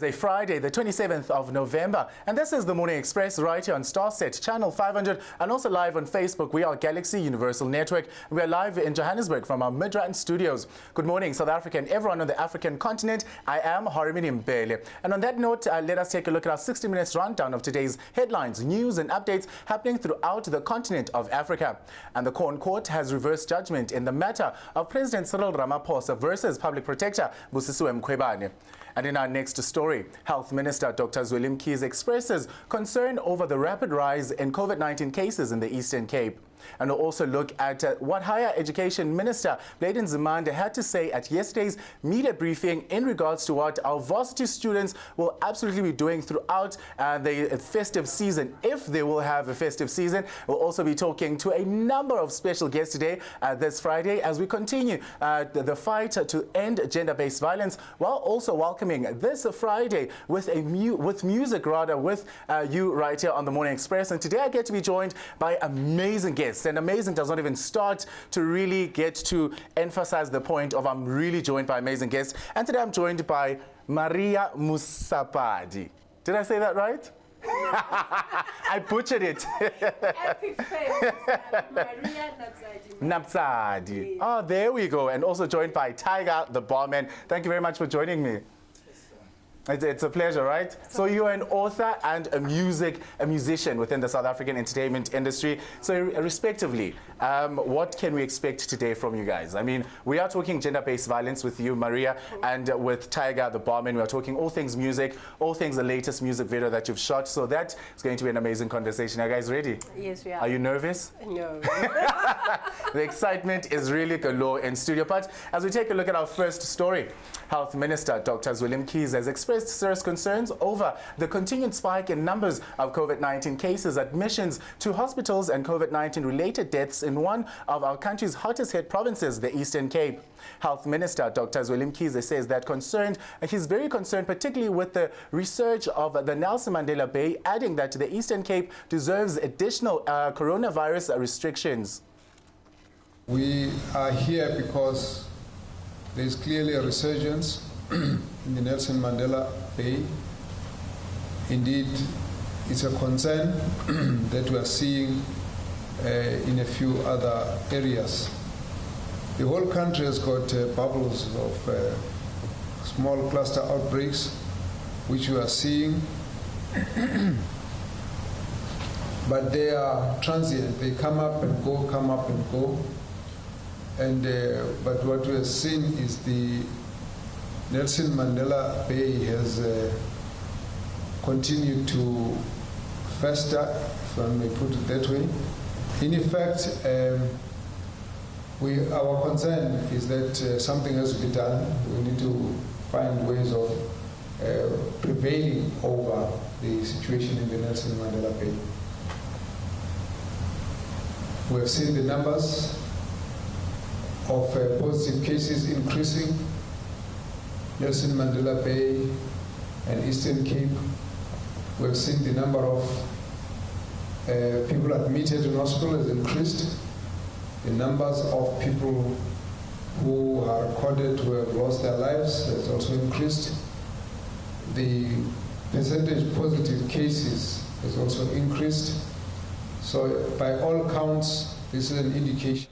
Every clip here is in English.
It's a Friday, the 27th of November, and this is the Morning Express right here on Starset, channel 500, and also live on Facebook. We are Galaxy Universal Network. We are live in Johannesburg from our Midrand studios. Good morning, South Africa and everyone on the African continent. I am Mbele. And on that note, let us take a look at our 60 minutes rundown of today's headlines, news and updates happening throughout the continent of Africa. And the Crown Court has reversed judgment in the matter of President Cyril Ramaphosa versus Public Protector Busisiwe Mkhwebane. And in our next story, Health Minister Dr. Zweli Mkhize expresses concern over the rapid rise in COVID-19 cases in the Eastern Cape. And we'll also look at what Higher Education Minister Blade Nzimande had to say at yesterday's media briefing in regards to what our varsity students will absolutely be doing throughout the festive season, if they will have a festive season. We'll also be talking to a number of special guests today, this Friday, as we continue the fight to end gender-based violence, while also welcoming this Friday with music with you right here on the Morning Express. And today I get to be joined by amazing guests. And amazing does not even start to really get to emphasize the point of I'm really joined by amazing guests. And today I'm joined by Maria Musapadi. Did I say that right? I butchered it. Epic fail. Maria NAPJADI. Oh, there we go. And also joined by Tiger, the barman. Thank you very much for joining me. It's a pleasure, right? So you're an author and a musician within the South African entertainment industry. So respectively, what can we expect today from you guys? I mean, we are talking gender-based violence with you, Maria, and with Tiger, the barman. We are talking all things music, all things the latest music video that you've shot. So that is going to be an amazing conversation. Are you guys ready? Yes, we are. Are you nervous? No. The excitement is really galore in studio. But as we take a look at our first story, Health Minister Dr. Zweli Mkhize has expressed serious concerns over the continued spike in numbers of COVID-19 cases, admissions to hospitals and COVID-19 related deaths in one of our country's hottest hit provinces, the Eastern Cape. Health Minister Dr. Zweli Mkhize says that he's very concerned particularly with the resurge of the Nelson Mandela Bay, adding that the Eastern Cape deserves additional coronavirus restrictions. We are here because there's clearly a resurgence in the Nelson Mandela Bay. Indeed, it's a concern that we are seeing in a few other areas. The whole country has got bubbles of small cluster outbreaks, which we are seeing. But they are transient. They come up and go, come up and go. And but what we have seen is the Nelson Mandela Bay has continued to fester, if I may put it that way. In effect, our concern is that something has to be done. We need to find ways of prevailing over the situation in the Nelson Mandela Bay. We have seen the numbers of positive cases increasing. Nelson Mandela Bay and Eastern Cape, we've seen the number of people admitted in hospital has increased. The numbers of people who are recorded to have lost their lives has also increased. The percentage positive cases has also increased. So by all counts, this is an indication.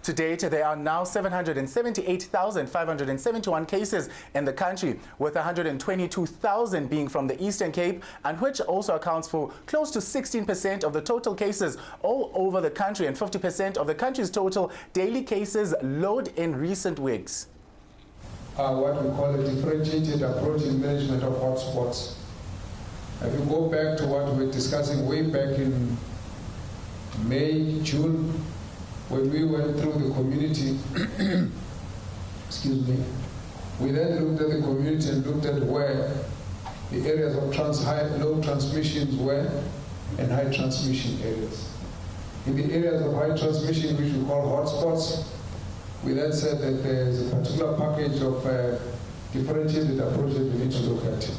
To date, there are now 778,571 cases in the country, with 122,000 being from the Eastern Cape, and which also accounts for close to 16% of the total cases all over the country and 50% of the country's total daily cases load in recent weeks. What we call a differentiated approach in management of hotspots. If you go back to what we were discussing way back in May, June, when we went through the community, excuse me, we then looked at the community and looked at where the areas of low transmissions were and high transmission areas. In the areas of high transmission, which we call hotspots, we then said that there is a particular package of differentiated approaches we need to look at.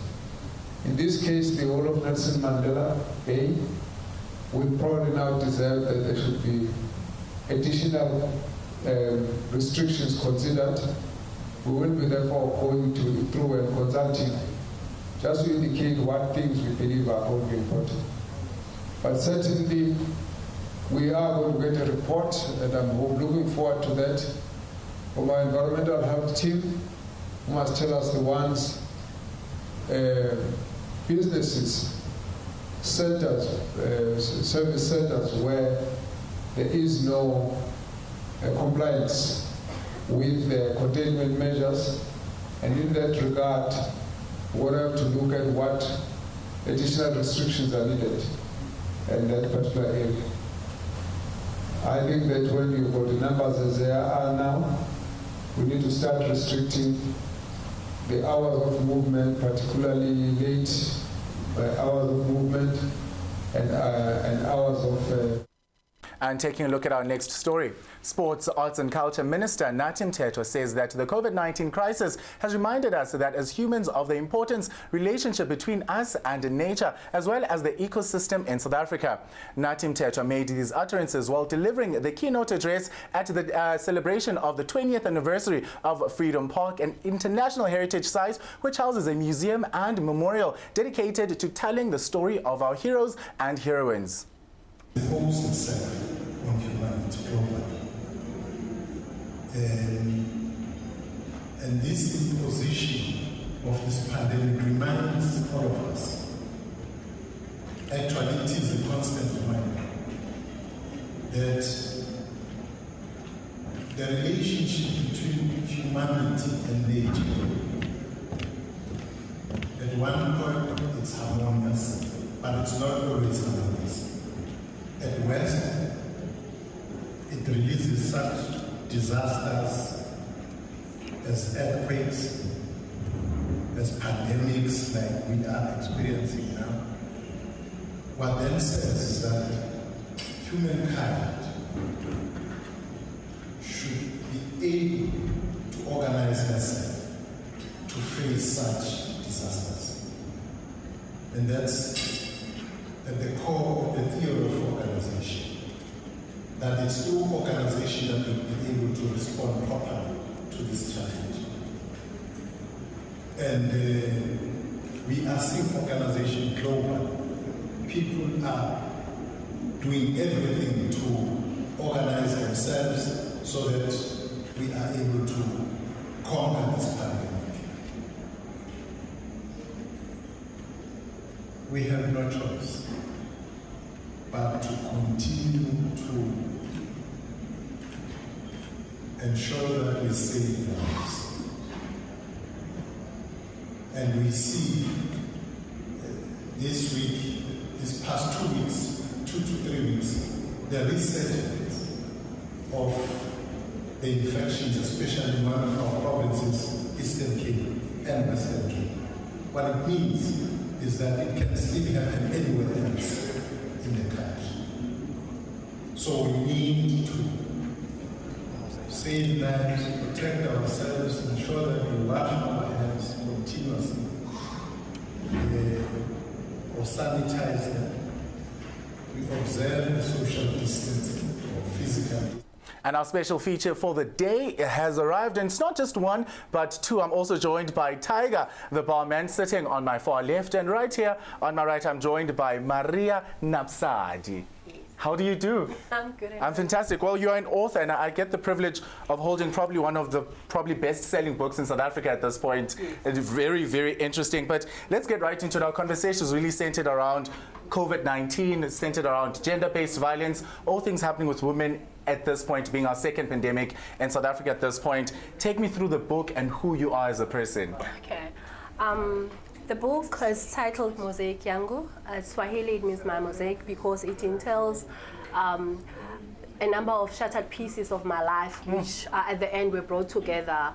In this case, the whole of Nelson Mandela Bay would probably now deserve that there should be additional restrictions considered. We will be therefore going through and consulting just to indicate what things we believe are going to be important. But certainly, we are going to get a report, and I'm looking forward to that, from our environmental health team, who must tell us the ones, businesses, centers, service centers where there is no compliance with the containment measures, and in that regard, we'll have to look at what additional restrictions are needed in that particular area. I think that when you've got the numbers as they are now, we need to start restricting the hours of movement, particularly late hours of movement and hours of... And taking a look at our next story, Sports, Arts and Culture Minister NAPJADI says that the COVID-19 crisis has reminded us that as humans of the important relationship between us and nature, as well as the ecosystem in South Africa. NAPJADI made these utterances while delivering the keynote address at the celebration of the 20th anniversary of Freedom Park, an international heritage site which houses a museum and memorial dedicated to telling the story of our heroes and heroines. The host itself on humanity globally. And this imposition of this pandemic reminds all of us. Actually, it is a constant reminder that the relationship between humanity and nature, at one point it's harmonious, but it's not always harmonious. At West, it releases such disasters as earthquakes, as pandemics like we are experiencing now. What then says is that humankind should be able to organize itself to face such disasters. And that's at the core of the theory of organization, that it's through organization that we'll be able to respond properly to this challenge. And we are seeing organization global. People are doing everything to organize themselves so that we are able to conquer this pandemic. We have no choice but to continue to ensure that we save lives. And we see this week, these past 2 weeks, 2 to 3 weeks, the resurgence of the infections, especially in one of our provinces, Eastern Cape and Western Cape. What it means is that it can still happen anywhere else in the country. So we need to save lives, protect ourselves, ensure that we wash our hands continuously, or sanitize them. We observe the social distancing or physical. And our special feature for the day has arrived, and it's not just one, but two. I'm also joined by Tiger, the barman, sitting on my far left, and right here on my right, I'm joined by Maria NAPJADI. How do you do? I'm good. I'm fantastic. Well, you're an author, and I get the privilege of holding probably one of the best-selling books in South Africa at this point. Yes. It's very, very interesting. But let's get right into it. Our conversation is really centered around COVID-19, centered around gender-based violence, all things happening with women at this point, being our second pandemic in South Africa at this point. Take me through the book and who you are as a person. Okay. The book is titled Mosaic Yangu. Swahili, it means my mosaic because it entails a number of shattered pieces of my life, which at the end were brought together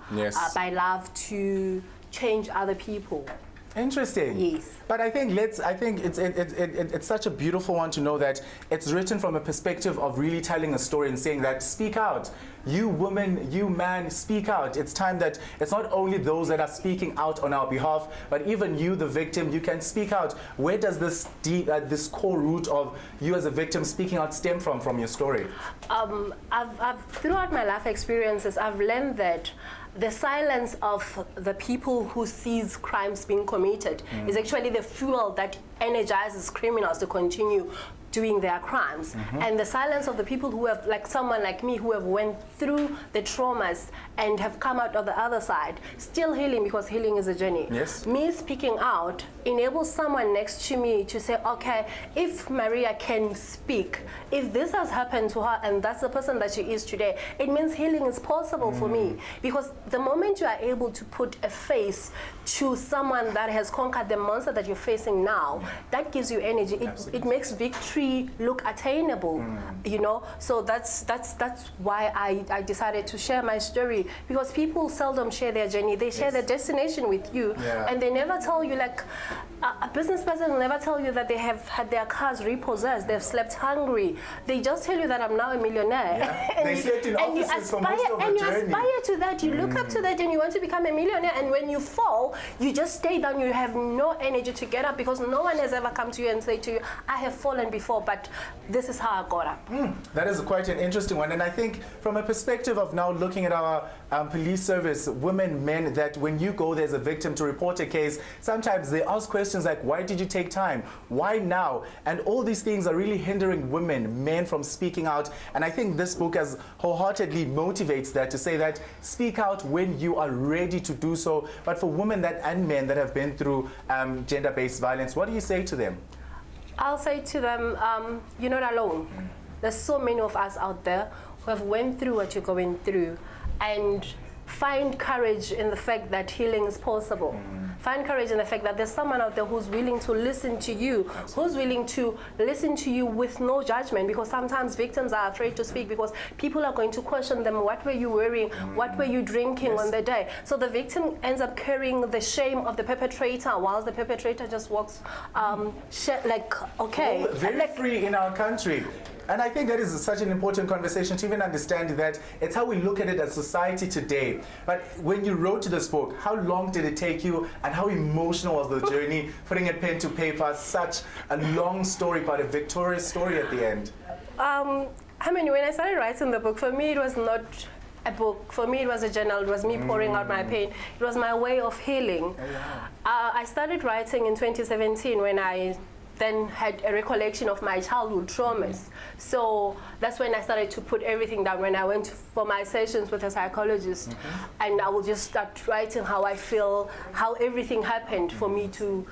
by love to change other people. Interesting. Yes. But I think it's such a beautiful one to know that it's written from a perspective of really telling a story and saying that speak out. You woman, you man, speak out. It's time that it's not only those that are speaking out on our behalf, but even you, the victim, you can speak out. Where does this this core root of you as a victim speaking out stem from your story? Throughout my life experiences, I've learned that the silence of the people who sees crimes being committed is actually the fuel that energizes criminals to continue doing their crimes. And the silence of the people who have, like someone like me, who have went through the traumas and have come out of the other side, still healing, because healing is a journey. Yes. Me speaking out enables someone next to me to say, okay, if Maria can speak, if this has happened to her and that's the person that she is today, it means healing is possible for me. Because the moment you are able to put a face to someone that has conquered the monster that you're facing now, that gives you energy. It makes victory look attainable, you know. So that's why I decided to share my story, because people seldom share their journey. They share their destination with you, and they never tell you, like a business person will never tell you that they have had their cars repossessed, they've slept hungry. They just tell you that I'm now a millionaire. And they slept in offices for most of the journey. You aspire to that, you look up to that, and you want to become a millionaire. And when you fall, you just stay down. You have no energy to get up, because no one has ever come to you and say to you, I have fallen before, but this is how I got up. That is quite an interesting one. And I think from a perspective of now looking at our police service, women, men, that when you go there's a victim to report a case, sometimes they ask questions like, why did you take time? Why now? And all these things are really hindering women, men from speaking out. And I think this book has wholeheartedly motivates that, to say that speak out when you are ready to do so. But for women and men that have been through gender-based violence, what do you say to them? I'll say to them, you're not alone. There's so many of us out there who have went through what you're going through, and find courage in the fact that healing is possible. Find courage in the fact that there's someone out there who's willing to listen to you, who's willing to listen to you with no judgment, because sometimes victims are afraid to speak because people are going to question them. What were you wearing? What were you drinking on the day? So the victim ends up carrying the shame of the perpetrator, whilst the perpetrator just walks like, okay. Well, very free in our country. And I think that is such an important conversation to even understand that it's how we look at it as society today. But when you wrote this book, how long did it take you, and how emotional was the journey, putting a pen to paper, such a long story, but a victorious story at the end? I mean, when I started writing the book, for me it was not a book. For me it was a journal. It was me pouring out my pain. It was my way of healing. I started writing in 2017 when I then had a recollection of my childhood traumas. So that's when I started to put everything down, when I went for my sessions with a psychologist. And I would just start writing how I feel, how everything happened for me to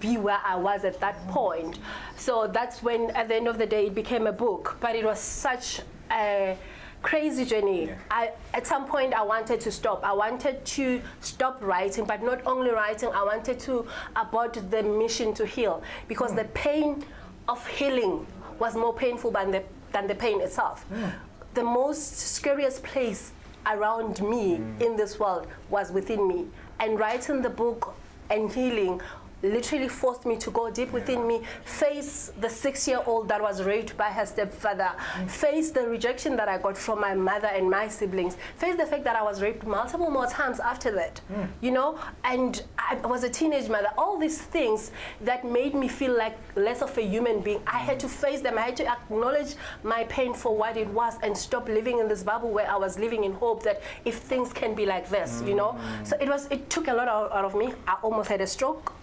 be where I was at that point. So that's when, at the end of the day, it became a book. But it was such a crazy journey. At some point I wanted to stop. I wanted to stop writing, but not only writing, I wanted to abort the mission to heal, because the pain of healing was more painful than the pain itself. The most scariest place around me in this world was within me, and writing the book and healing literally forced me to go deep within me, face the 6-year-old that was raped by her stepfather, face the rejection that I got from my mother and my siblings, face the fact that I was raped multiple more times after that, you know, and I was a teenage mother. All these things that made me feel like less of a human being, I had to face them. I had to acknowledge my pain for what it was and stop living in this bubble where I was living in hope that if things can be like this, you know. So it took a lot out of me. I almost had a stroke.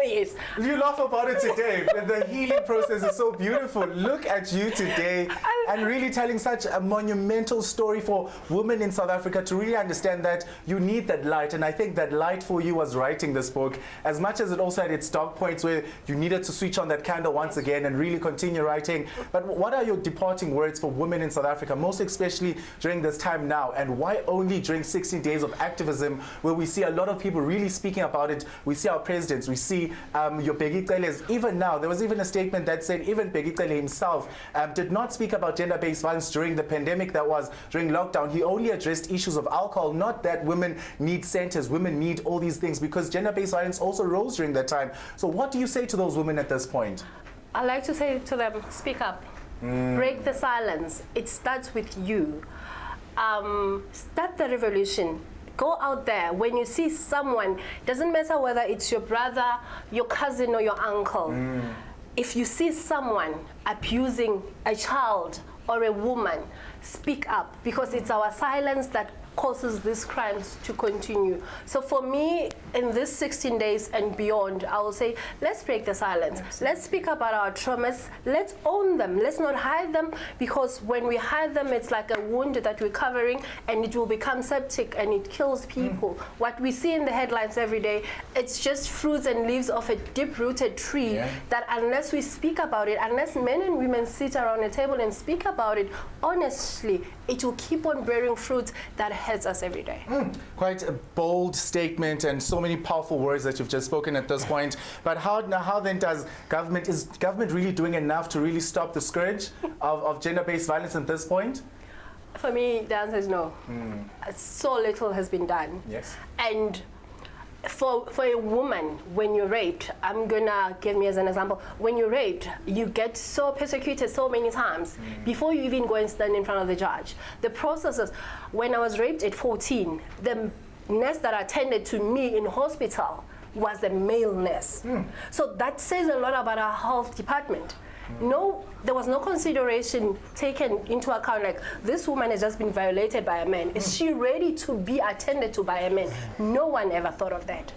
Yes. You laugh about it today, but the healing process is so beautiful. Look at you today, and really telling such a monumental story for women in South Africa to really understand that you need that light. And I think that light for you was writing this book, as much as it also had its dark points where you needed to switch on that candle once again and really continue writing. But what are your departing words for women in South Africa, most especially during this time now? And why only during 16 days of activism, where we see a lot of people really speaking about it? We see our presidents, we see your Begitele's. Even now, there was even a statement that said even Begitele himself did not speak about gender-based violence during the pandemic that was during lockdown. He only addressed issues of alcohol, not that women need centers, women need all these things, because gender-based violence also rose during that time. So what do you say to those women at this point? I like to say to them, speak up. Break the silence. It starts with you. Start the revolution. Go out there. When you see someone, doesn't matter whether it's your brother, your cousin, or your uncle. If you see someone abusing a child or a woman, speak up, because it's our silence that causes these crimes to continue. So for me, in this 16 days and beyond, I will say, let's break the silence. Let's speak about our traumas. Let's own them. Let's not hide them, because when we hide them, it's like a wound that we're covering, and it will become septic and it kills people. What we see in the headlines every day, it's just fruits and leaves of a deep-rooted tree that unless we speak about it, unless men and women sit around a table and speak about it honestly, it will keep on bearing fruit that hurts us every day. Quite a bold statement and so many powerful words that you've just spoken at this point. But how then does government, is government really doing enough to really stop the scourge of gender-based violence at this point? For me, the answer is no. So little has been done. Yes. And for a woman, when you're raped, I'm gonna give me as an example, when you're raped, you get so persecuted so many times before you even go and stand in front of the judge. The process is, when I was raped at 14, the nurse that attended to me in hospital was a male nurse. So that says a lot about our health department. No, there was no consideration taken into account, like, this woman has just been violated by a man. Is she ready to be attended to by a man? No one ever thought of that.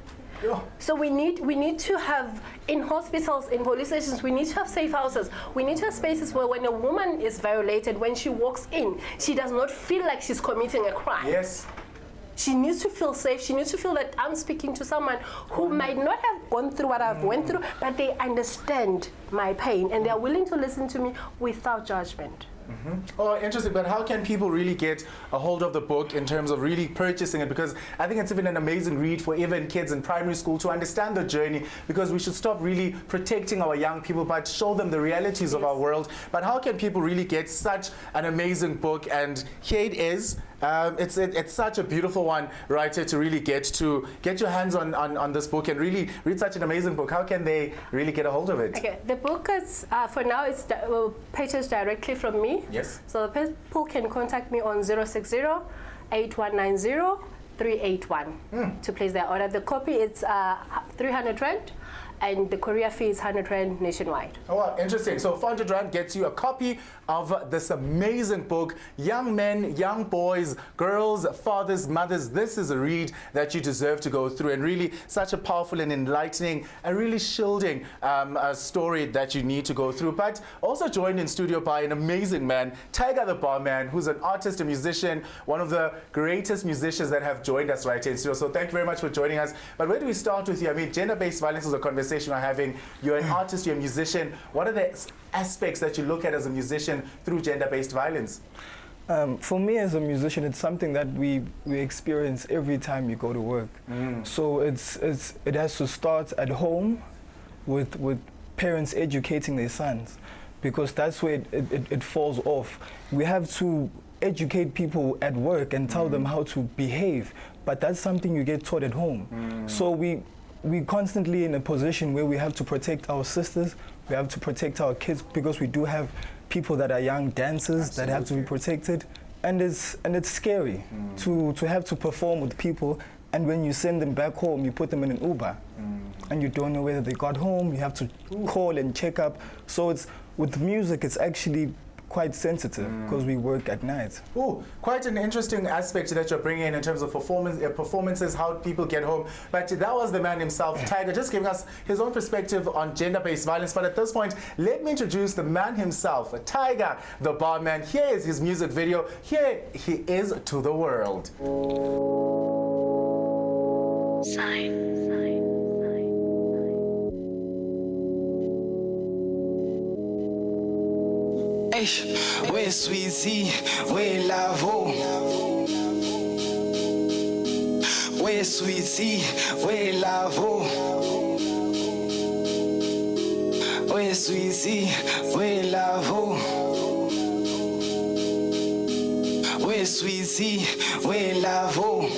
So we need to have, in hospitals, in police stations, we need to have safe houses. We need to have spaces where when a woman is violated, when she walks in, she does not feel like she's committing a crime. Yes. She needs to feel safe. She needs to feel that I'm speaking to someone who might not have gone through what I've went through, but they understand my pain and they are willing to listen to me without judgment. Oh, interesting. But how can people really get a hold of the book in terms of really purchasing it? Because I think it's even an amazing read for even kids in primary school to understand the journey, because we should stop really protecting our young people but show them the realities of our world. But how can people really get such an amazing book? And here it is. It's such a beautiful one, right, to really get your hands on this book and really read such an amazing book. How can they really get a hold of it? Okay, the book is, for now, it's purchased directly from me. Yes. So the people can contact me on 060-8190-381 to place their order. The copy is 300 Rand. And the courier fee is 100 Rand nationwide. Oh, wow, interesting. So 400 Rand gets you a copy of this amazing book. Young men, young boys, girls, fathers, mothers, this is a read that you deserve to go through, and really such a powerful and enlightening and really shielding story that you need to go through. But also joined in studio by an amazing man, Tiger the Barman, who's an artist, a musician, one of the greatest musicians that have joined us right here in studio. So thank you very much for joining us. But where do we start with you? I mean, gender-based violence is a conversation we're having. You're an artist, you're a musician. What are the aspects that you look at as a musician through gender-based violence? For me as a musician, it's something that we experience every time you go to work. So it has to start at home with parents educating their sons, because that's where it falls off. We have to educate people at work and tell them how to behave, but that's something you get taught at home. So we're constantly in a position where we have to protect our sisters, we have to protect our kids, because we do have people that are young dancers that have to be protected, and it's scary to have to perform with people, and when you send them back home, you put them in an Uber, and you don't know whether they got home. You have to call and check up. So with music, it's actually quite sensitive because we work at night. Oh, quite an interesting aspect that you're bringing in terms of performances, how people get home. But that was the man himself, Tiger, just giving us his own perspective on gender-based violence. But at this point, let me introduce the man himself, Tiger the Barman. Here is his music video. Here he is to the world. Where sweetie, where lavo. Where sweetie, where lavo. Where sweetie, where lavo. Where sweetie, where lavo.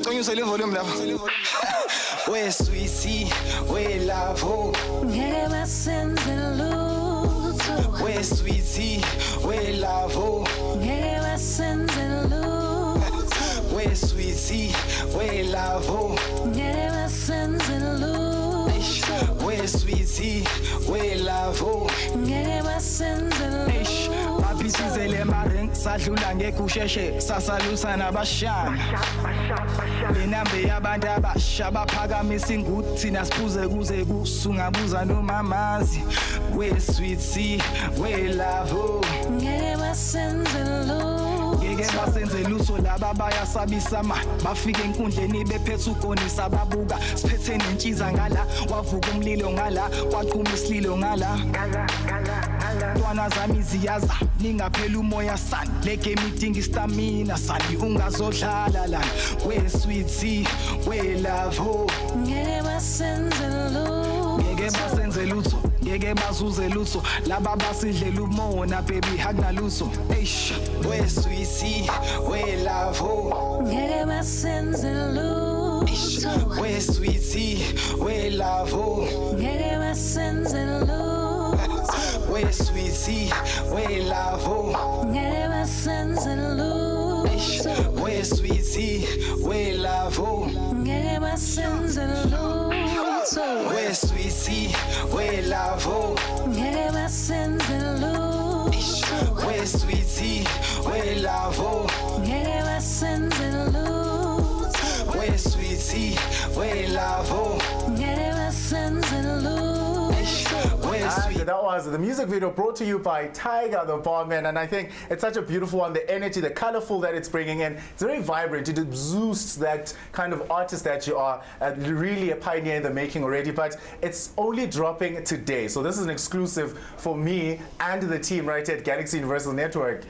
Don't you say the volume love? Where sweetie, where lavo. Get my sins and lose. Where sweetie, where lavo. Get my sins and lose. Where sweetie, where lavo. Get my sins and lose. Where sweetie, where lavo. Get my sins and lose. Papitizele maring, sadlula ngekusheshe sasalusa nabashana lenambe yabantu abasha baphakamisa inguthi thina siphuze kuze kusungabuza nomamazi we sweet sea we love ngeke basenze lutho ngeke basenze lutho laba bayasabisa ma bafike enkundleni bephethe ugonisa babuka siphethe nentshiza ngala wavuka umlilo ngala kwaqhuma isililo ngala ntwana zami ziyaza ningaphela umoya sani le game idinga istamina sani ungazodlala lana we sweet sea we love ngeke basenze lutho ngeke basenze lutho ngeke bazuze lutho laba basidlela umona baby hakunalutho eish we sweet sea we love ngeke basenze lutho we sweet sea we love ngeke basenze lutho we sweet sea we love ngeke basenze lutho we sweet sea we love ngeke basenze lutho we sweet sea we love ngeke basenze lutho we sweet sea we love ngeke basenze lutho we sweet sea we love ngeke basenze lutho And that was the music video brought to you by Tiger, the barman, and I think it's such a beautiful one. The energy, the colorful that it's bringing in, it's very vibrant. It exudes that kind of artist that you are, really a pioneer in the making already, but it's only dropping today. So this is an exclusive for me and the team right at Galaxy Universal Network.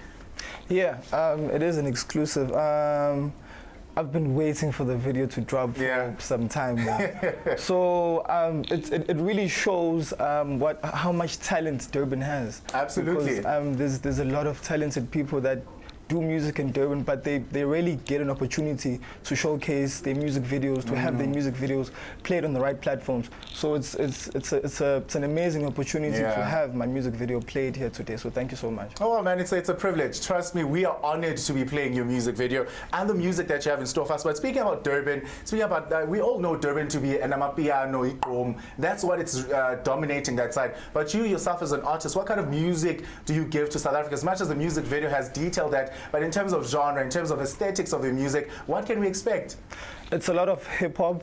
Yeah, it is an exclusive. I've been waiting for the video to drop for some time now. So it really shows how much talent Durban has. Absolutely. Because there's a lot of talented people that do music in Durban, but they rarely get an opportunity to showcase their music videos, to have their music videos played on the right platforms. So it's an amazing opportunity to have my music video played here today. So thank you so much. Oh man, it's a privilege. Trust me, we are honored to be playing your music video and the music that you have in store for us. But speaking about Durban, we all know Durban to be an amapiano, iqom. That's what it's dominating that side. But you yourself as an artist, what kind of music do you give to South Africa? As much as the music video has detailed that, but in terms of genre, in terms of aesthetics of the music, what can we expect? It's a lot of hip-hop,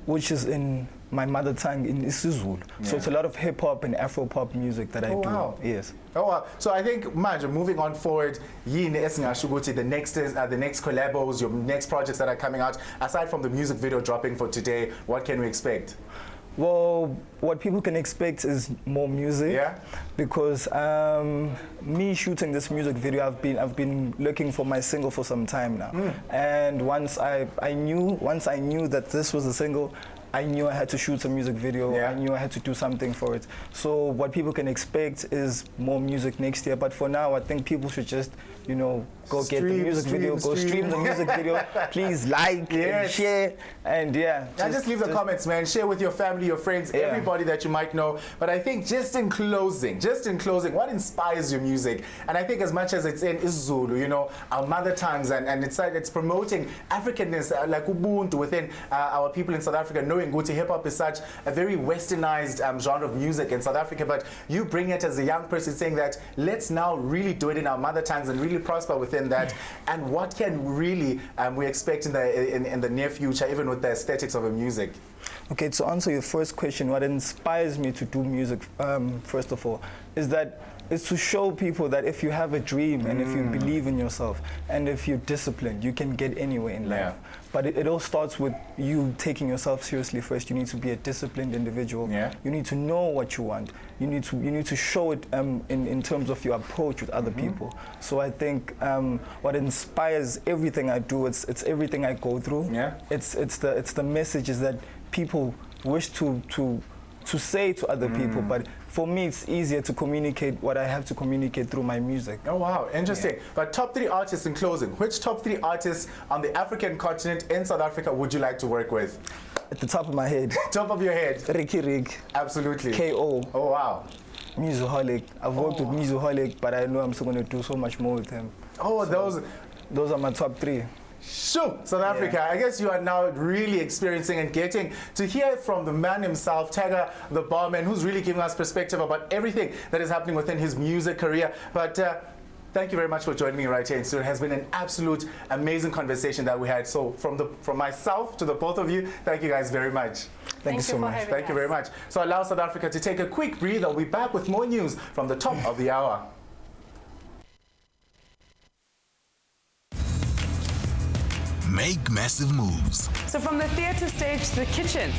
which is in my mother tongue, in isiZulu. So it's a lot of hip-hop and Afro-pop music that I do. Wow. Yes. Oh wow. So I think, manje, moving on forward, the next collabos, your next projects that are coming out, aside from the music video dropping for today, what can we expect? Well, what people can expect is more music. Because me shooting this music video, I've been looking for my single for some time now. And once I knew that this was a single, I knew I had to shoot a music video. I knew I had to do something for it. So what people can expect is more music next year. But for now, I think people should just, go get the music video, go stream the music video. Please like and share, and just leave the comments, man. Share with your family, your friends, everybody that you might know. But I think just in closing, what inspires your music? And I think as much as it's in isiZulu, our mother tongues, and it's promoting Africanness, like Ubuntu within our people in South Africa, knowing Guti hip-hop is such a very westernized genre of music in South Africa, but you bring it as a young person saying that let's now really do it in our mother tongues and really prosper within that. And what can really we expect in the near future, even with the aesthetics of the music? Okay, to answer your first question, what inspires me to do music, first of all, is to show people that if you have a dream and if you believe in yourself and if you're disciplined, you can get anywhere in life. But it all starts with you taking yourself seriously first. You need to be a disciplined individual. You need to know what you want. You need to show it in terms of your approach with other people. So I think what inspires everything I do, it's everything I go through. It's the messages that people wish to say to other people, but for me it's easier to communicate what I have to communicate through my music. Oh wow, interesting. But top 3 artists in closing, which top 3 artists on the African continent in South Africa would you like to work with? At the top of my head. Top of your head. Ricky Rick. Absolutely. KO. Oh wow. Musoholic. I've worked with Musoholic, but I know I'm still going to do so much more with him. Oh, so those are my top 3. Sure, South Africa. I guess you are now really experiencing and getting to hear from the man himself, Tiger, the barman, who's really giving us perspective about everything that is happening within his music career. But thank you very much for joining me right here in studio. It has been an absolute amazing conversation that we had. So from myself to the both of you, thank you guys very much. Thank you so much. Thank you very much. So allow South Africa to take a quick breather. We'll be back with more news from the top of the hour. Make massive moves. So from the theatre stage to the kitchen.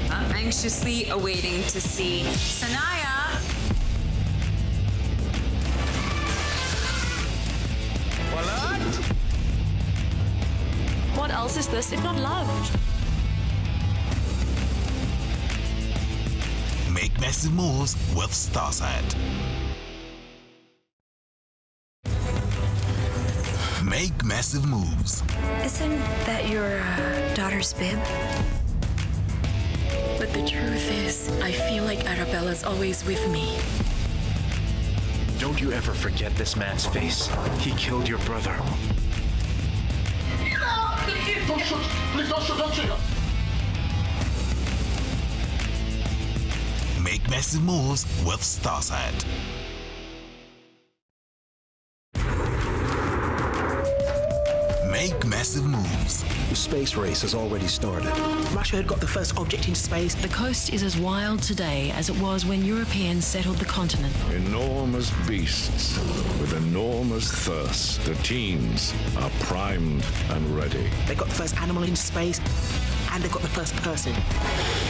I'm anxiously awaiting to see Sanaya. What else is this if not love? Make massive moves with Starside. Make massive moves. Isn't that your daughter's bib? But the truth is, I feel like Arabella's always with me. Don't you ever forget this man's face. He killed your brother. Don't shoot! Please don't shoot! Don't shoot! Make massive moves with Starside. Make massive moves. The space race has already started. Russia had got the first object into space. The coast is as wild today as it was when Europeans settled the continent. Enormous beasts with enormous thirst. The teens are primed and ready. They got the first animal into space, and they got the first person.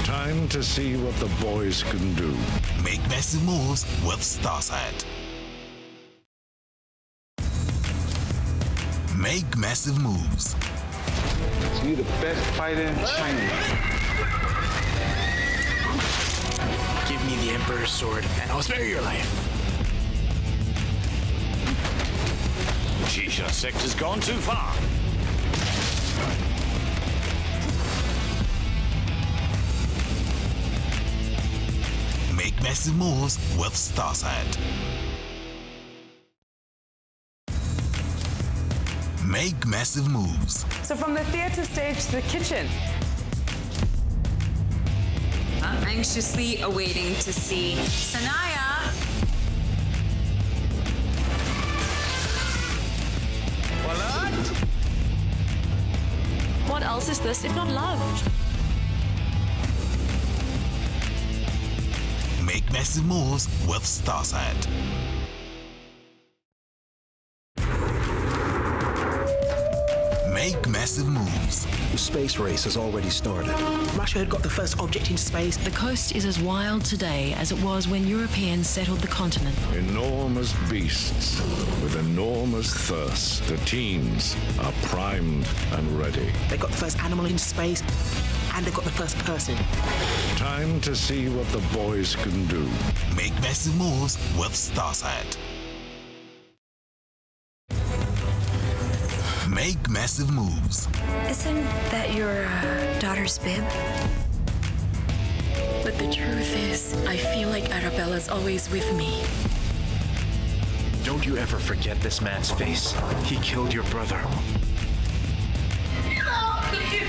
Time to see what the boys can do. Make massive moves with Starside. Make massive moves. So you're the best fighter in China. Give me the Emperor's sword, and I'll spare your life. Shisha sector's gone too far. Make massive moves with Starside. Make massive moves. So from the theatre stage to the kitchen. I'm anxiously awaiting to see Sanaya. What else is this if not love? Make massive moves with Starside. Make massive moves. The space race has already started. Russia had got the first object into space. The coast is as wild today as it was when Europeans settled the continent. Enormous beasts with enormous thirst. The teens are primed and ready. They got the first animal into space, and they got the first person. Time to see what the boys can do. Make massive moves with Starside. Make massive moves. Isn't that your daughter's bib? But the truth is, I feel like Arabella's always with me. Don't you ever forget this man's face. He killed your brother.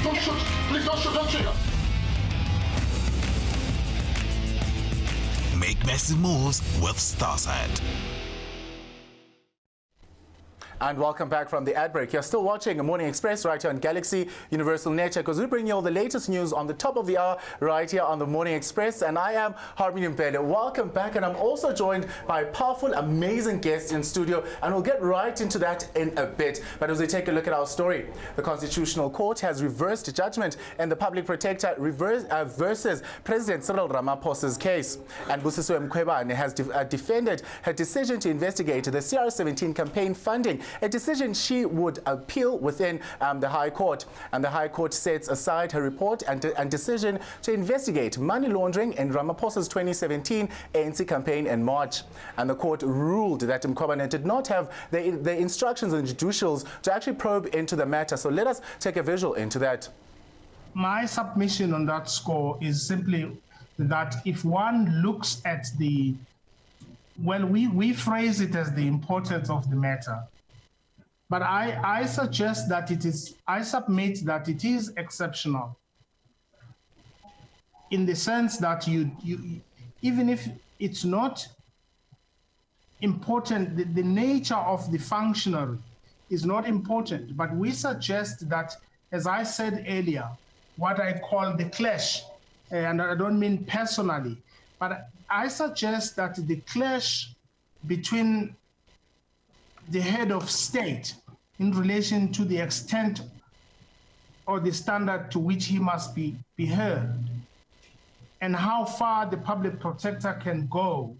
Don't shoot! Please don't shoot! Don't shoot! Make massive moves with Starside. And welcome back from the ad break. You're still watching a Morning Express right here on Galaxy Universal Network, because we bring you all the latest news on the top of the hour right here on the Morning Express. And I am Mbele. Welcome back. And I'm also joined by a powerful, amazing guest in studio. And we'll get right into that in a bit. But as we take a look at our story, the Constitutional Court has reversed judgment in the Public Protector versus President Cyril Ramaphosa's case. And Busisiwe Mkhwebane has defended her decision to investigate the CR17 campaign funding, a decision she would appeal within the High Court. And the High Court sets aside her report and decision to investigate money laundering in Ramaphosa's 2017 ANC campaign in March. And the court ruled that Mkhwebane did not have the instructions and judicials to actually probe into the matter. So let us take a visual into that. My submission on that score is simply that if one looks at the, well, we phrase it as the importance of the matter. But I suggest that I submit that it is exceptional in the sense that you even if it's not important, the nature of the functionary is not important, but we suggest that, as I said earlier, what I call the clash, and I don't mean personally, but I suggest that the clash between the head of state in relation to the extent or the standard to which he must be heard, and how far the public protector can go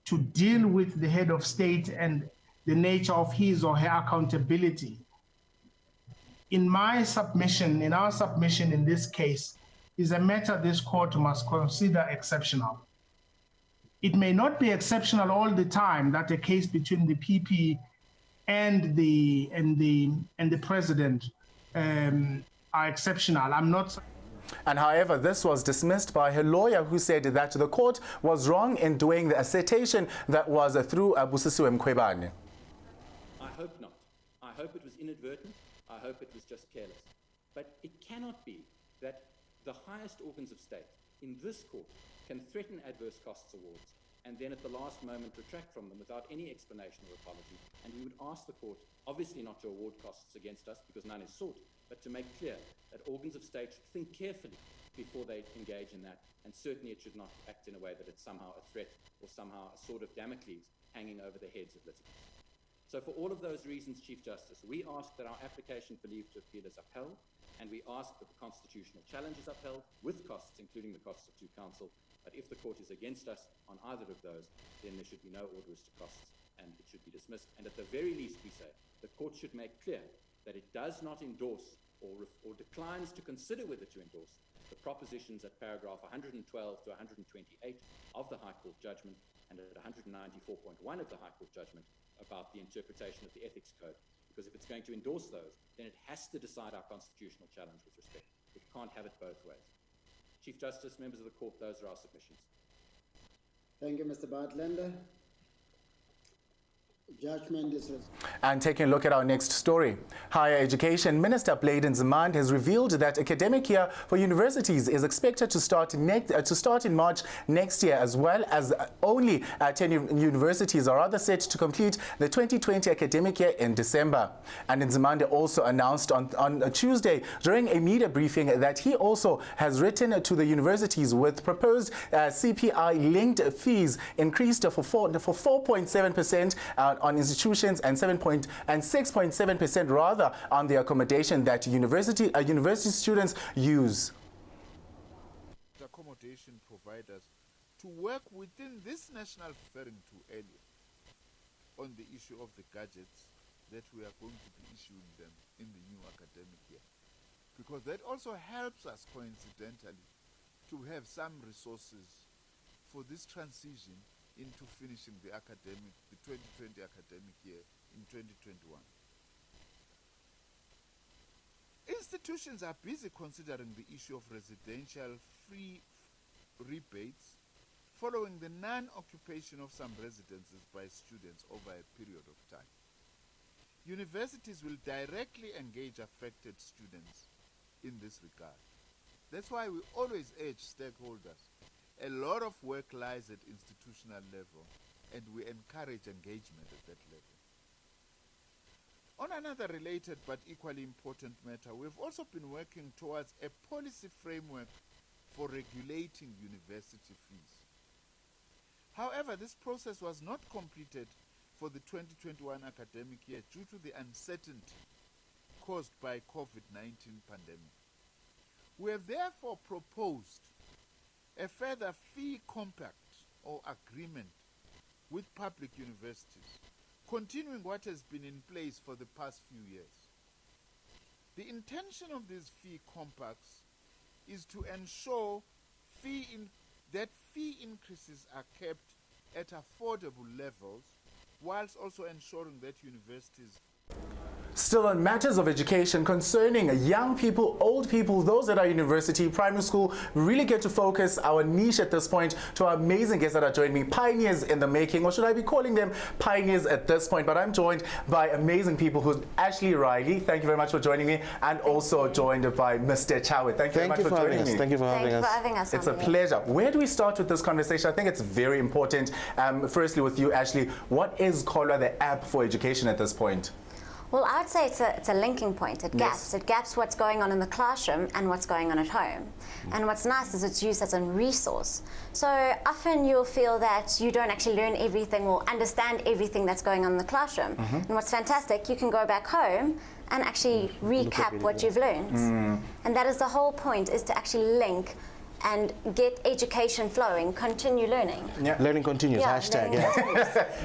to deal with the head of state and the nature of his or her accountability. In my submission, in our submission in this case, is a matter this court must consider exceptional. It may not be exceptional all the time that a case between the PP and the president are exceptional. I'm not. And however, this was dismissed by her lawyer, who said that the court was wrong in doing the citation that was through Busisiwe Mkhwebane. I hope not. I hope it was inadvertent. I hope it was just careless. But it cannot be that the highest organs of state in this court can threaten adverse costs awards and then at the last moment retract from them without any explanation or apology. And we would ask the court, obviously not to award costs against us because none is sought, but to make clear that organs of state should think carefully before they engage in that, and certainly it should not act in a way that it's somehow a threat or somehow a sword of Damocles hanging over the heads of litigants. So for all of those reasons, Chief Justice, we ask that our application for leave to appeal is upheld, and we ask that the constitutional challenge is upheld with costs, including the costs of due counsel. But if the court is against us on either of those, then there should be no orders to costs and it should be dismissed. And at the very least, we say, the court should make clear that it does not endorse or declines to consider whether to endorse the propositions at paragraph 112 to 128 of the High Court judgment and at 194.1 of the High Court judgment about the interpretation of the Ethics Code. Because if it's going to endorse those, then it has to decide our constitutional challenge with respect. It can't have it both ways. Chief Justice, members of the court, those are our submissions. Thank you, Mr. Bartlander. Judgment is... And taking a look at our next story. Higher Education Minister Blade Nzimande has revealed that academic year for universities is expected to start in March next year, as well as only 10 universities are rather set to complete the 2020 academic year in December. And Nzimande also announced on Tuesday during a media briefing that he also has written to the universities with proposed CPI-linked fees increased for 4.7% on institutions and 6.7% rather on the accommodation that university students use. Accommodation providers to work within this national referring to earlier on the issue of the gadgets that we are going to be issuing them in the new academic year, because that also helps us coincidentally to have some resources for this transition into finishing the 2020 academic year in 2021. Institutions are busy considering the issue of residential free rebates following the non-occupation of some residences by students over a period of time. Universities will directly engage affected students in this regard. That's why we always urge stakeholders. A lot of work lies at institutional level, and we encourage engagement at that level. On another related but equally important matter, we've also been working towards a policy framework for regulating university fees. However, this process was not completed for the 2021 academic year due to the uncertainty caused by COVID-19 pandemic. We have therefore proposed a further fee compact or agreement with public universities, continuing what has been in place for the past few years. The intention of these fee compacts is to ensure that fee increases are kept at affordable levels, whilst also ensuring that universities Still on matters of education concerning young people, old people, those that are university, primary school, we really get to focus our niche at this point to our amazing guests that are joining me, pioneers in the making, or should I be calling them pioneers at this point? But I'm joined by amazing people who's ASHLEIGH Reilly. Thank you very much for joining me, and also joined by Mr. CHALWE. Thank you very much for joining me. Thank you for having us. It's a pleasure. Where do we start with this conversation? I think it's very important. Firstly, with you, ASHLEIGH, what is CHALWE, the app for education at this point? Well, I would say it's a linking point. It gaps. Yes. It gaps what's going on in the classroom and what's going on at home. And what's nice is it's used as a resource. So often you'll feel that you don't actually learn everything or understand everything that's going on in the classroom. And what's fantastic, you can go back home and actually recap what you've learned. And that is the whole point, is to actually link and get education flowing, continue learning. Yeah. Learning continues, hashtag.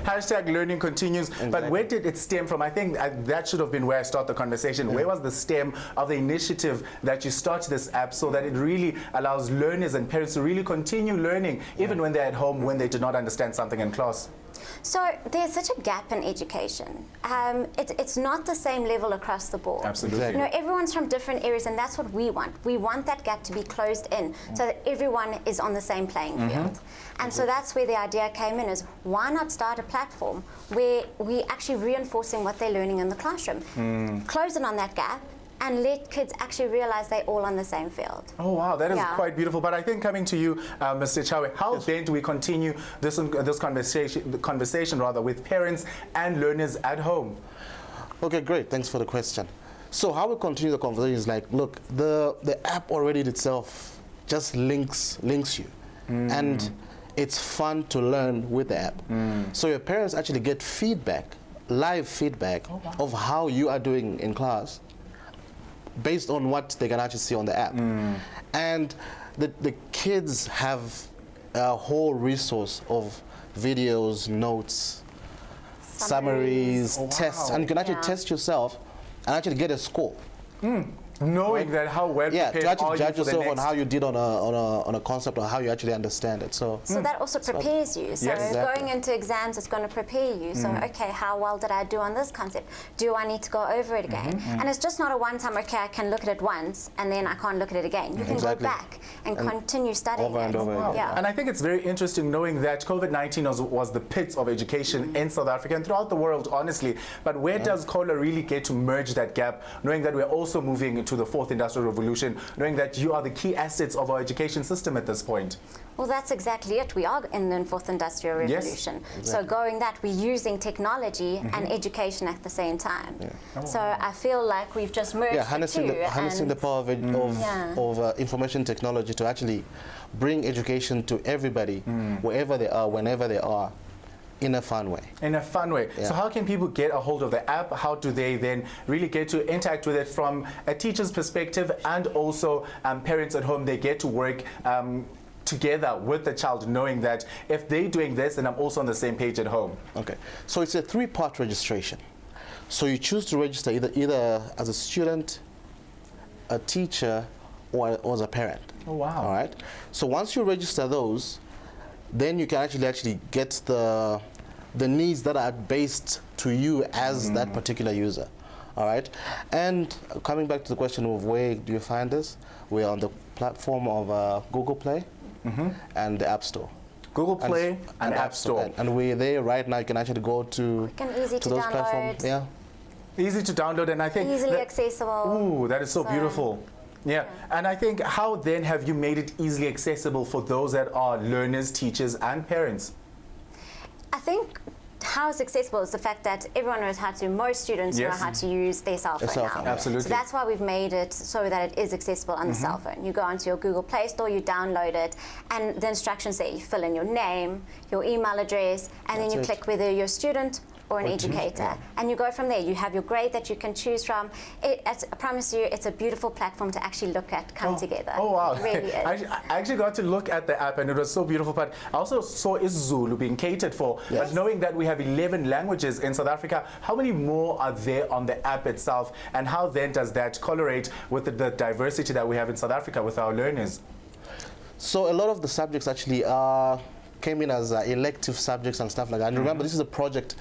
Hashtag learning continues. Exactly. But where did it stem from? I think that should have been where I start the conversation. Where was the stem of the initiative that you started this app so that it really allows learners and parents to really continue learning even when they're at home, when they do not understand something in class? So there's such a gap in education. It's not the same level across the board. Absolutely. You know, everyone's from different areas, and that's what we want. We want that gap to be closed in so that everyone is on the same playing field. And so that's where the idea came in, is why not start a platform where we're actually reinforcing what they're learning in the classroom, close in on that gap, and let kids actually realize they're all on the same field. Oh wow, that is quite beautiful. But I think coming to you, Mr. CHALWE, how then do we continue this conversation rather with parents and learners at home? Okay, great. Thanks for the question. So how we continue the conversation is like, look, the app already itself just links you, and it's fun to learn with the app. So your parents actually get feedback, live feedback of how you are doing in class, based on what they can actually see on the app. And the kids have a whole resource of videos, notes, summaries, tests, and you can actually test yourself and actually get a score. Knowing that how well prepared to actually are judge you for the yourself on next. how you did on a concept or how you actually understand it. So that also prepares you. So going into exams, it's going to prepare you. So okay, how well did I do on this concept? Do I need to go over it again? And it's just not a one-time, okay, I can look at it once and then I can't look at it again. You can go back and continue studying over and over again. Yeah. And I think it's very interesting knowing that COVID-19 was the pits of education in South Africa and throughout the world, honestly. But where does CHALWE really get to merge that gap, knowing that we're also moving to the fourth industrial revolution, knowing that you are the key assets of our education system at this point? Well, that's exactly it. We are in the fourth industrial revolution. Yes, so going that, we're using technology and education at the same time. So I feel like we've just merged harnessing the power of information technology to actually bring education to everybody, wherever they are, whenever they are, in a fun way. In a fun way. So how can people get a hold of the app? How do they then really get to interact with it from a teacher's perspective, and also parents at home? They get to work together with the child, knowing that if they're doing this, then I'm also on the same page at home. Okay, so it's a three-part registration. So you choose to register either as a student, a teacher, or as a parent. Oh wow. All right. So once you register those, then you can actually get the needs that are based to you as that particular user. All right. And coming back to the question of where do you find this, we're on the platform of Google Play and the App Store. Google Play and App Store. And we're there right now. You can actually go to easy to those download. platforms. Yeah. Easy to download, and I think easily accessible. Ooh, that is so beautiful. Yeah, and I think how then have you made it easily accessible for those that are learners, teachers, and parents? I think how it's accessible is the fact that everyone knows how to, most students know how to use their cell phone now. Absolutely. So that's why we've made it so that it is accessible on the cell phone. You go onto your Google Play Store, you download it, and the instructions say you fill in your name, your email address, and then you click whether you're a student or an educator, and you go from there. You have your grade that you can choose from. I promise you, it's a beautiful platform to actually look at come together. Oh wow! It really is. I actually got to look at the app, and it was so beautiful. But I also saw isiZulu being catered for. But knowing that we have 11 languages in South Africa, how many more are there on the app itself, and how then does that correlate with the diversity that we have in South Africa with our learners? So a lot of the subjects actually came in as elective subjects and stuff like that. And remember, this is a project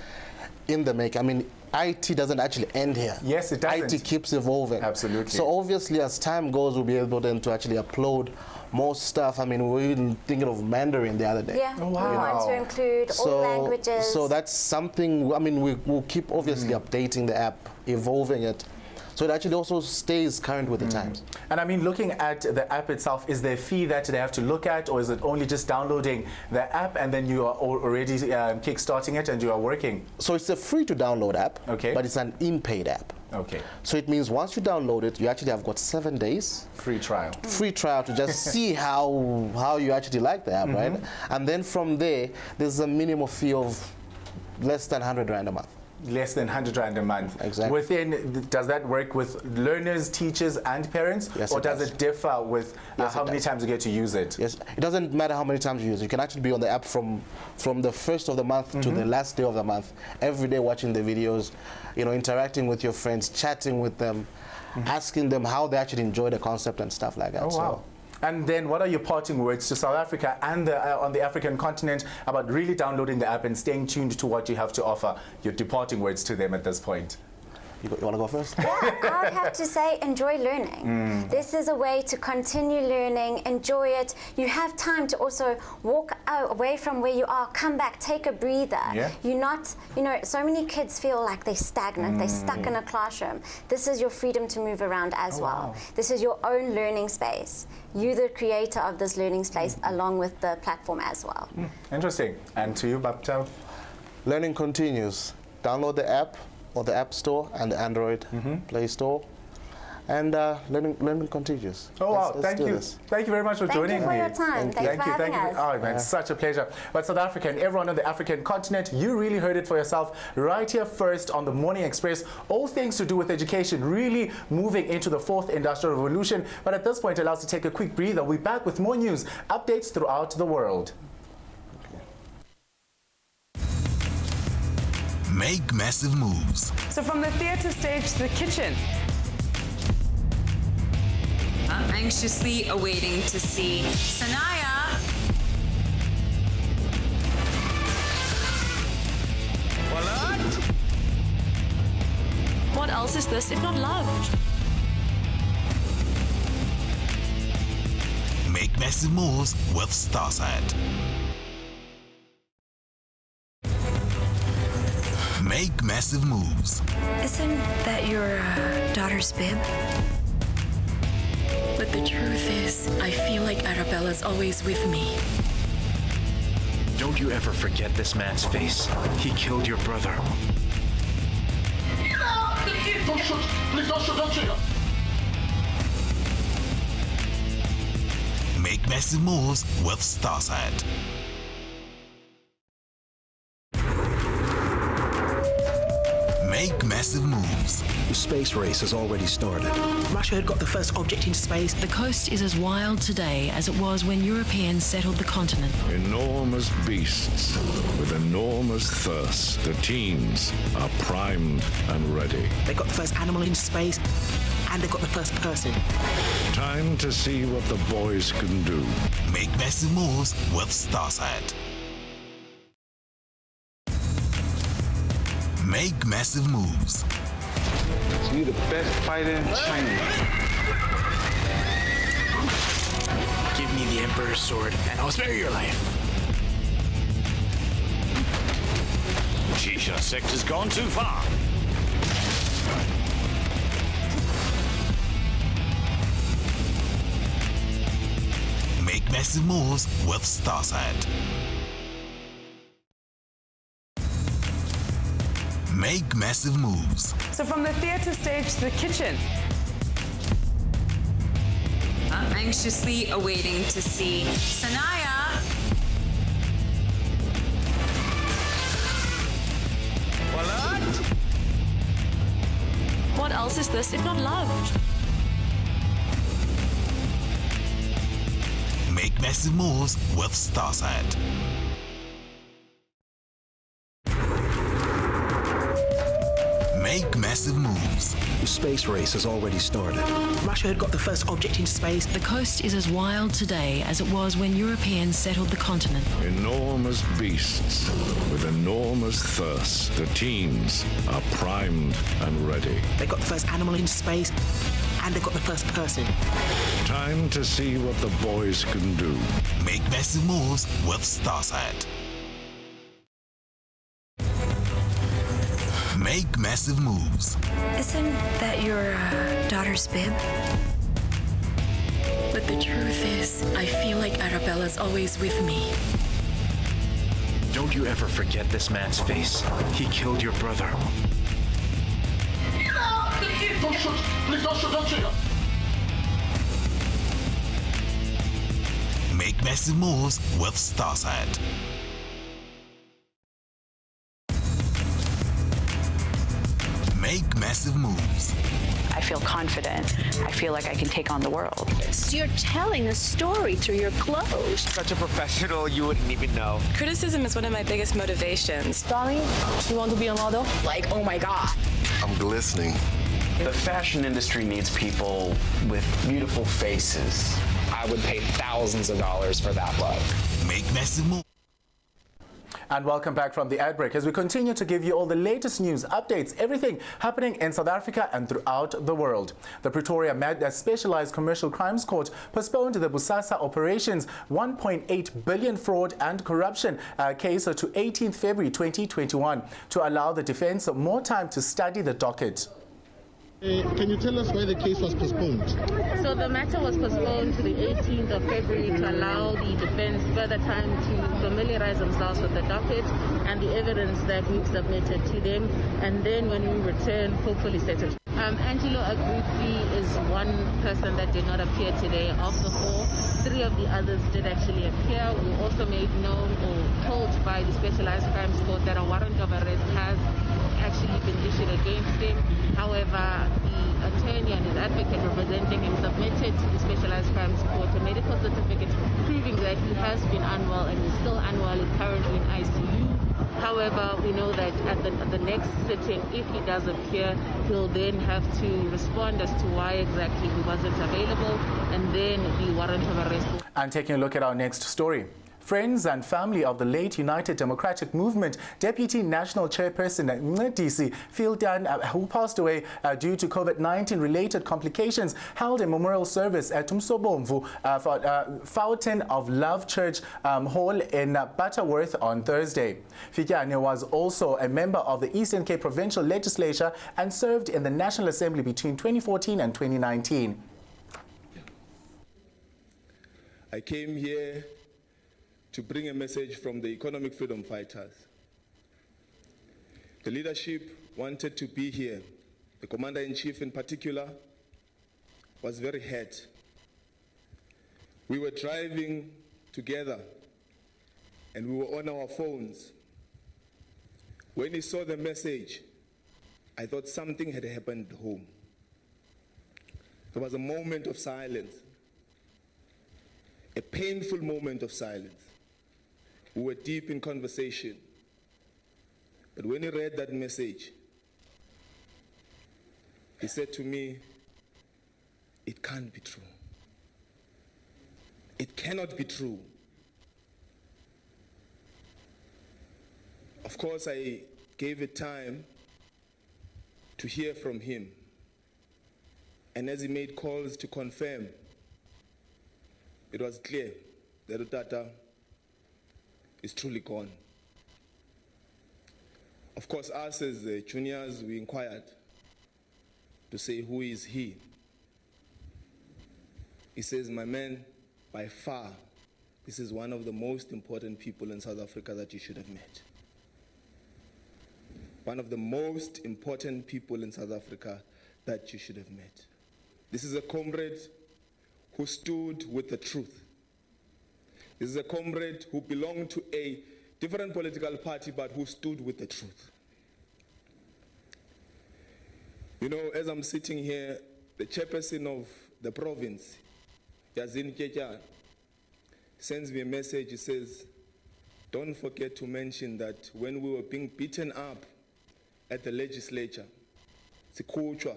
in the make. I mean, IT doesn't actually end here. Yes, it doesn't. IT keeps evolving. Absolutely. So obviously, as time goes, we'll be able then to actually upload more stuff. I mean, we were even thinking of Mandarin the other day. Yeah, we want to include all languages. So that's something, I mean, we'll keep obviously updating the app, evolving it. So it actually also stays current with the times. And I mean, looking at the app itself, is there a fee that they have to look at, or is it only just downloading the app and then you are already kickstarting it and you are working? So it's a free to download app, okay, but it's an in-paid app. Okay. So it means once you download it, you actually have got 7 days. Free trial. Free trial to just see how you actually like the app, right? And then from there, there's a minimum fee of less than 100 Rand a month. Less than 100 Rand a month. Exactly. Within, does that work with learners, teachers, and parents? Yes, or it does does. it differ with how many times you get to use it? Yes, it doesn't matter how many times you use it. You can actually be on the app from the first of the month to the last day of the month, every day watching the videos, you know, interacting with your friends, chatting with them, asking them how they actually enjoy the concept and stuff like that. Oh, wow. And then what are your parting words to South Africa and on the African continent about really downloading the app and staying tuned to what you have to offer? Your departing words to them at this point. You want to go first? Yeah, I would have to say enjoy learning. This is a way to continue learning, enjoy it. You have time to also walk away from where you are, come back, take a breather. Yeah. You're not, you know, so many kids feel like they're stagnant, they're stuck in a classroom. This is your freedom to move around as well. This is your own learning space. You're the creator of this learning space along with the platform as well. Interesting. And to you, Baptel? Learning continues. Download the app or the App Store and the Android Play Store. And learning continues. Oh, wow. Let's Thank do you. this. Thank you very much for joining me. Thank you for your time. Thank you for having us. Oh, man, such a pleasure. But South Africa and everyone on the African continent, you really heard it for yourself right here first on the Morning Express. All things to do with education, really moving into the 4th Industrial Revolution. But at this point, allow us to take a quick breather. We're back with more news, updates throughout the world. Make massive moves. So from the theatre stage to the kitchen. Anxiously awaiting to see Sanaya. What else is this if not love? Make massive moves with Starsat. Make massive moves. Isn't that your daughter's bib? But the truth is, I feel like Arabella's always with me. Don't you ever forget this man's face. He killed your brother. Don't shoot! Please don't shoot! Don't shoot! Make massive moves with Starsat. Make massive moves. The space race has already started. Russia had got the first object into space. The coast is as wild today as it was when Europeans settled the continent. Enormous beasts with enormous thirst. The teams are primed and ready. They got the first animal into space, and they got the first person. Time to see what the boys can do. Make massive moves with Starsat. Make massive moves. So you're the best fighter in China. Give me the Emperor's sword, and I'll spare your life. Shisha sector's gone too far. Make massive moves with Starsat. Make massive moves. So from the theatre stage to the kitchen. Anxiously awaiting to see Sanaya. What else is this if not love? Make massive moves with Starsat. Make massive moves. The space race has already started. Russia had got the first object into space. The coast is as wild today as it was when Europeans settled the continent. Enormous beasts with enormous thirst. The teams are primed and ready. They got the first animal into space, and they got the first person. Time to see what the boys can do. Make massive moves with StarSat. Make massive moves. Isn't that your daughter's bib? But the truth is, I feel like Arabella's always with me. Don't you ever forget this man's face. He killed your brother. Don't shoot! Please don't shoot! Don't shoot! Make massive moves with StarSat. Make massive moves. I feel confident. I feel like I can take on the world. So you're telling a story through your clothes. Such a professional, you wouldn't even know. Criticism is one of my biggest motivations. Darling, you want to be a model? Like, oh my God. I'm glistening. The fashion industry needs people with beautiful faces. I would pay thousands of dollars for that look. Make massive moves. And welcome back from the ad break as we continue to give you all the latest news, updates, everything happening in South Africa and throughout the world. The Pretoria Specialized Commercial Crimes Court postponed the Busasa Operations 1.8 billion fraud and corruption case to 18th February 2021 to allow the defense more time to study the docket. Can you tell us why the case was postponed? So the matter was postponed to the 18th of February to allow the defense further time to familiarize themselves with the docket and the evidence that we've submitted to them, and then when we return, hopefully settle. Angelo Agrizzi is one person that did not appear today of the four. Three of the others did actually appear. We were also made known or told by the Specialized Crimes Court that a warrant of arrest has actually been issued against him. However, the attorney and his advocate representing him submitted to the Specialized Crimes Court a medical certificate proving that he has been unwell and is still unwell, is currently in ICU. However, we know that at the next sitting, if he does appear, he'll then have to respond as to why exactly he wasn't available, and then the warrant of arrest. And taking a look at our next story. Friends and family of the late United Democratic Movement Deputy National Chairperson DC Fieldan, who passed away due to COVID-19 related complications, held a memorial service at Umsobomvu for Fountain of Love Church Hall in Butterworth on Thursday. Fieldan was also a member of the Eastern Cape Provincial Legislature and served in the National Assembly between 2014 and 2019. I came here to bring a message from the economic freedom fighters. The leadership wanted to be here. The commander-in-chief in particular was very hurt. We were driving together and we were on our phones. When he saw the message, I thought something had happened home. There was a moment of silence, a painful moment of silence. We were deep in conversation. But when he read that message, he said to me, it can't be true. It cannot be true. Of course, I gave it time to hear from him. And as he made calls to confirm, it was clear that Utata is truly gone. Of course, us as juniors, we inquired to say, who is he? He says, my man, by far, this is one of the most important people in South Africa that you should have met. One of the most important people in South Africa that you should have met. This is a comrade who stood with the truth. This is a comrade who belonged to a different political party, but who stood with the truth. You know, as I'm sitting here, the chairperson of the province, Yazin Kecha, sends me a message. He says, don't forget to mention that when we were being beaten up at the legislature, sikhutshwa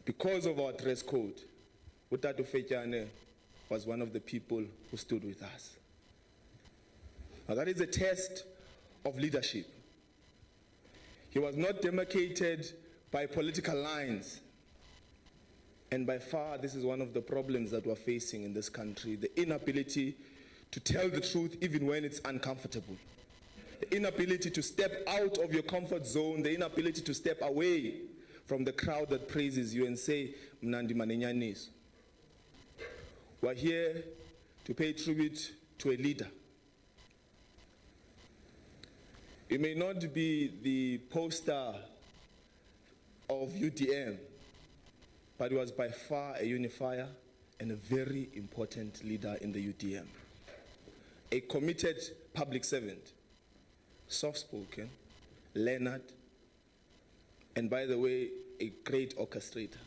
because of our dress code. Utata Fetyane was one of the people who stood with us. Now that is a test of leadership. He was not demarcated by political lines. And by far, this is one of the problems that we're facing in this country, the inability to tell the truth even when it's uncomfortable. The inability to step out of your comfort zone, the inability to step away from the crowd that praises you and say, Mnandi Manenyanis. We're here to pay tribute to a leader. It may not be the poster of UDM, but he was by far a unifier and a very important leader in the UDM. A committed public servant, soft-spoken, learned, and by the way, a great orchestrator.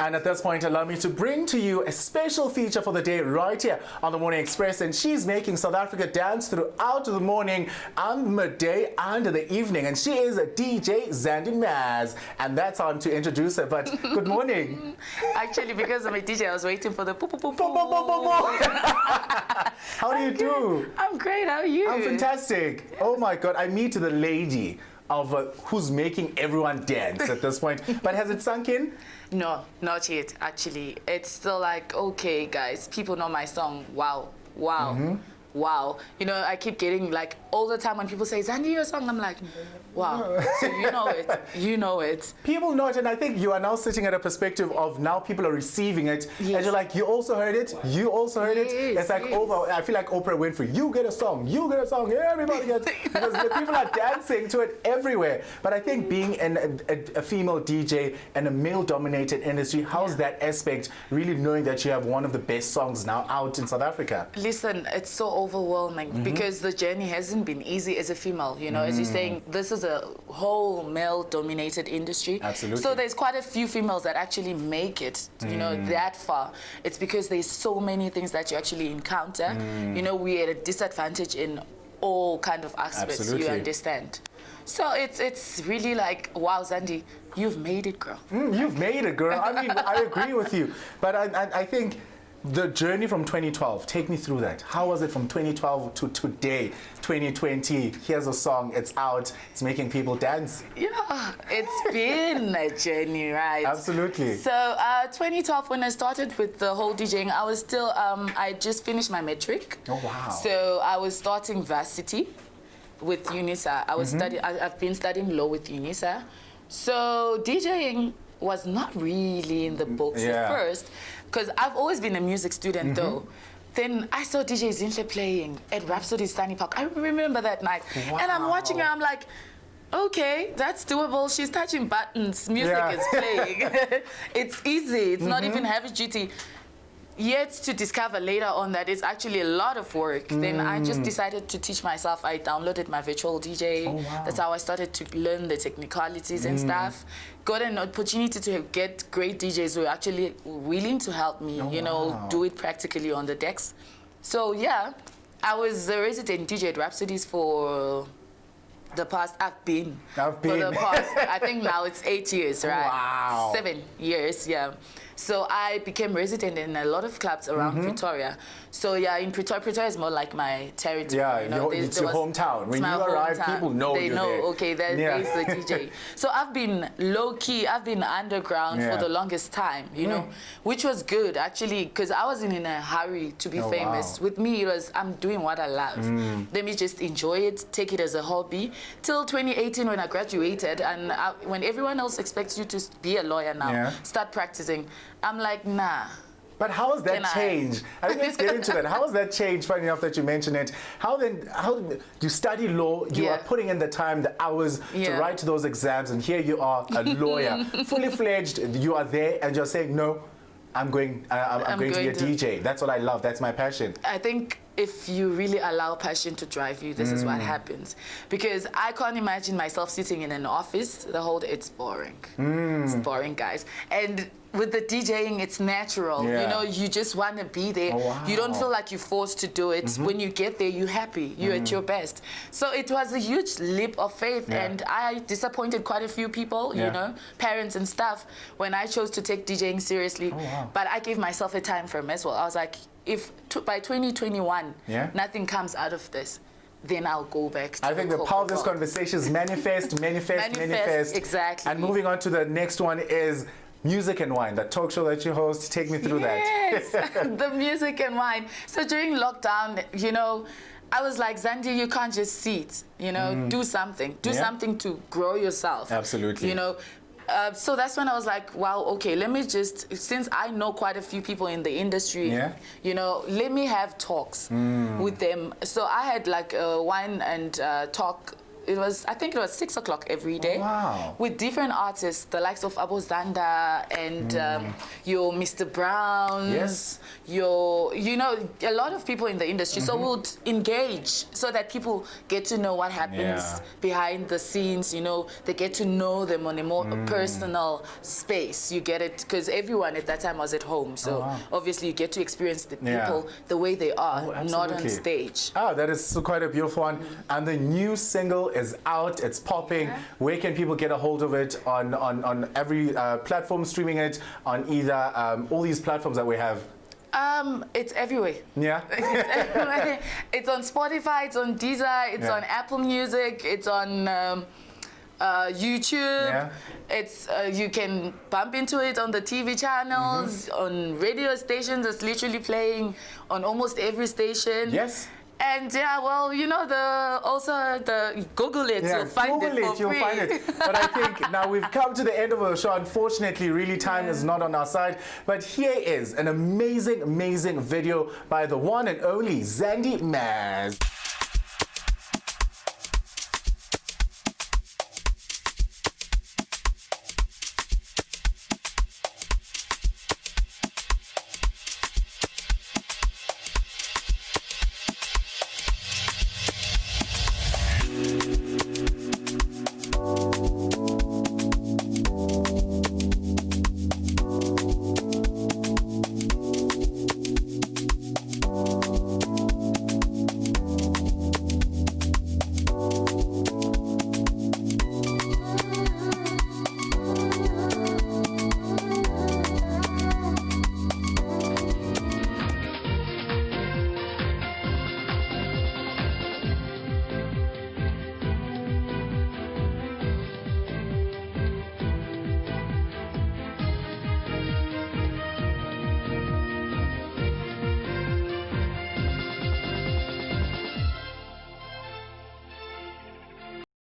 And at this point, allow me to bring to you a special feature for the day right here on the Morning Express. And she's making South Africa dance throughout the morning and midday and the evening. And she is a DJ ZANDIMAZ. And that's how I'm to introduce her. But good morning. Actually, because I'm a DJ, I was waiting for the poo poo poo poo. How do you do? I'm great. How are you? I'm fantastic. Oh my God. I meet the lady of who's making everyone dance at this point. But has it sunk in? No, not yet, actually. It's still like, okay, guys, people know my song. Wow, wow, wow. You know, I keep getting, like, all the time when people say, Zandi, your song, I'm like, wow. So you know it. You know it. People know it, and I think you are now sitting at a perspective of now people are receiving it, and you're like, you also heard it, you also heard it. It's like, I feel like Oprah Winfrey, you get a song, everybody gets it. Because the people are dancing to it everywhere. But I think being a female DJ in a male-dominated industry, how's that aspect, really knowing that you have one of the best songs now out in South Africa? Listen, it's so overwhelming because the journey hasn't been easy as a female, you know, as you're saying, this is a whole male-dominated industry. Absolutely. So there's quite a few females that actually make it, you know, that far. It's because there's so many things that you actually encounter. You know, we're at a disadvantage in all kind of aspects. Absolutely. You understand. So it's really like, wow, Zandi, you've made it, girl. You've made it, girl. I mean, I agree with you. But I think the journey from 2012, take me through that. How was it from 2012 to today, 2020? Here's a song, it's out, it's making people dance. Yeah, it's been a journey, right? Absolutely. So 2012, when I started with the whole DJing, I was still, I just finished my metric. Oh, wow. So I was starting varsity with UNISA. I was I've been studying law with UNISA. So DJing was not really in the books at first, because I've always been a music student though. Then I saw DJ Zinhle playing at Rhapsody's Sunny Park. I remember that night. Wow. And I'm watching her, I'm like, okay, that's doable. She's touching buttons, music is playing. It's easy, it's not even heavy duty. Yet to discover later on that it's actually a lot of work. Then I just decided to teach myself. I downloaded my virtual DJ. Oh, wow. That's how I started to learn the technicalities and stuff. Got an opportunity to get great DJs who are actually willing to help me, you know, do it practically on the decks. So yeah, I was a resident DJ at Rhapsodies for the past, for the past, I think now it's 8 years, right? Wow. 7 years, yeah. So I became resident in a lot of clubs around Pretoria. So yeah, in Pretoria is more like my territory. Yeah, you know, it's your hometown. When you arrive, people know they you're know, there. okay, there's the DJ. So I've been low-key, I've been underground for the longest time, you know, which was good, actually, because I wasn't in a hurry to be famous. With me, it was, I'm doing what I love. Let me just enjoy it, take it as a hobby. Till 2018, when I graduated, and when everyone else expects you to be a lawyer now, start practicing, I'm like, nah. But how has that changed? I think let's get into that. How has that changed? Funny enough that you mentioned it. How you study law, you are putting in the time, the hours to write those exams, and here you are, a lawyer, fully fledged. You are there, and you're saying, no, I'm going to be a DJ. That's what I love. That's my passion. I think if you really allow passion to drive you, this is what happens. Because I can't imagine myself sitting in an office the whole day. It's boring. It's boring, guys. And with the DJing, it's natural. Yeah. You know, you just want to be there. Oh, wow. You don't feel like you're forced to do it. When you get there, you're happy. You're at your best. So it was a huge leap of faith, and I disappointed quite a few people, you know, parents and stuff, when I chose to take DJing seriously. Oh, wow. But I gave myself a time frame as well. I was like, if by 2021, nothing comes out of this, then I'll go back to I think the power of this conversation is manifest. Exactly. And moving on to the next one is Music and Wine, that talk show that you host. Take me through that. The Music and Wine. So during lockdown, you know, I was like, Zandi, you can't just sit, you know, do something. Do something to grow yourself. Absolutely. You know, so that's when I was like, wow, okay, let me just, since I know quite a few people in the industry, you know, let me have talks with them. So I had like a wine and talk. I think it was 6 o'clock every day. Wow. With different artists, the likes of Abo Zanda and your Mr. Browns, you know, a lot of people in the industry. So we'll engage so that people get to know what happens behind the scenes, you know, they get to know them on a more personal space. You get it? Because everyone at that time was at home. So obviously you get to experience the people the way they are, not on stage. Oh, that is quite a beautiful one. And the new single is out, it's popping. Where can people get a hold of it? On every platform, streaming it on either all these platforms that we have? It's everywhere. Yeah. It's everywhere. It's on Spotify, it's on Deezer, it's on Apple Music, it's on YouTube. It's you can bump into it on the TV channels, on radio stations. It's literally playing on almost every station. Yes. And yeah, well, you know, Google it, you'll find it for free. You'll find it. But I think now we've come to the end of the show. Unfortunately, really time is not on our side. But here is an amazing, amazing video by the one and only ZANDIMAZ.